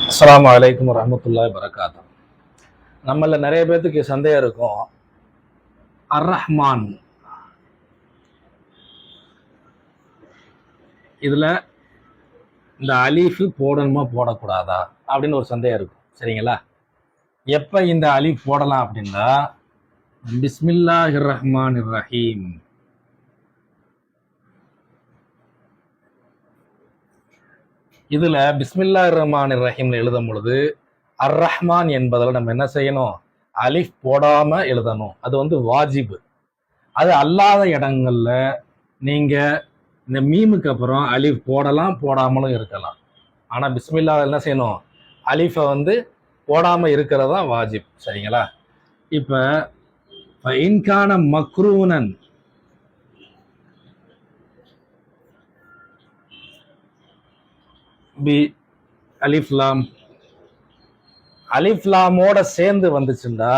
அஸ்ஸலாமு அலைக்கும் வரஹ்மத்துல்லாஹி வரகாத்துஹு. நம்மள நிறைய பேர்த்துக்கு சந்தேகம் இருக்கும். அர் ரஹ்மான் இதுல இந்த அலீஃப் போடணுமா போடக்கூடாதா அப்படின்னு ஒரு சந்தேகம் இருக்கும். சரிங்களா? எப்ப இந்த அலீஃப் போடலாம் அப்படின்னா, பிஸ்மில்லாஹிர் ரஹ்மானிர் ரஹீம், இதுல பிஸ்மில்லாஹிர் ரஹ்மானிர் ரஹீம்ல எழுதும் பொழுது அர் ரஹ்மான் என்பதில் நம்ம என்ன செய்யணும்? அலிஃப் போடாம எழுதணும். அது வாஜிபு. அது அல்லாத இடங்கள்ல நீங்க இந்த மீமுக்கு அப்புறம் அலிஃப் போடலாம், போடாமலும் இருக்கலாம். ஆனா பிஸ்மில்லா என்ன செய்யணும்? அலிஃபை போடாம இருக்கிறதா வாஜிப். சரிங்களா? இப்ப இன்கான மக்ரூனன், பி அலிஃப் லாம், அலிஃப் லாமோட சேர்ந்து வந்துச்சுன்னா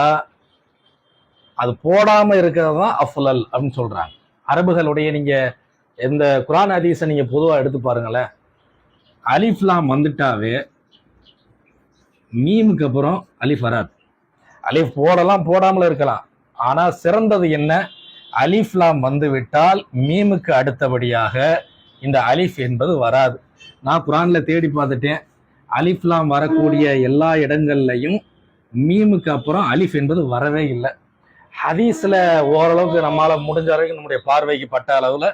அது போடாம இருக்கிறது தான் அஃலல் அப்படின்னு சொல்றாங்க. அரபுகளுடைய நீங்க எந்த குர்ஆன் ஹதீஸை நீங்க பொதுவா எடுத்து பாருங்களேன், அலிஃப் லாம் வந்துட்டாவே மீமுக்கு அப்புறம் அலிஃப் வராது. அலிஃப் போடலாம், போடாமல் இருக்கலாம். ஆனா சிறந்தது என்ன? அலிஃப் லாம் வந்து விட்டால் மீமுக்கு அடுத்தபடியாக இந்த அலிஃப் என்பது வராது. நான் குர்ஆன்ல தேடி பார்த்துட்டேன், அலிஃப் லாம் வரக்கூடிய எல்லா இடங்கள்லையும் மீமுக்கு அப்புறம் அலிஃப் என்பது வரவே இல்லை. ஹதீஸ்ல ஓரளவுக்கு நம்மளால முடிஞ்ச வரைக்கும் நம்முடைய பார்வைக்கு பட்ட அளவுல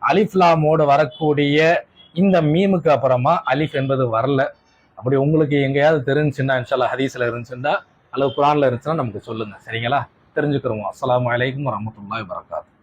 அலிஃப் லாமோடு வரக்கூடிய இந்த மீமுக்கு அப்புறமா அலிஃப் என்பது வரல. அப்படி உங்களுக்கு எங்கேயாவது தெரிஞ்சுன்னா, இன்ஷால்லா ஹதீஸ்ல இருந்துச்சுன்னா அல்லது குர்ஆன்ல இருந்துச்சுன்னா நமக்கு சொல்லுங்க. சரிங்களா? தெரிஞ்சுக்கிறோம். அஸ்ஸலாமு அலைக்கும் வரஹ்மத்துல்லாஹி வபரகாத்துஹு.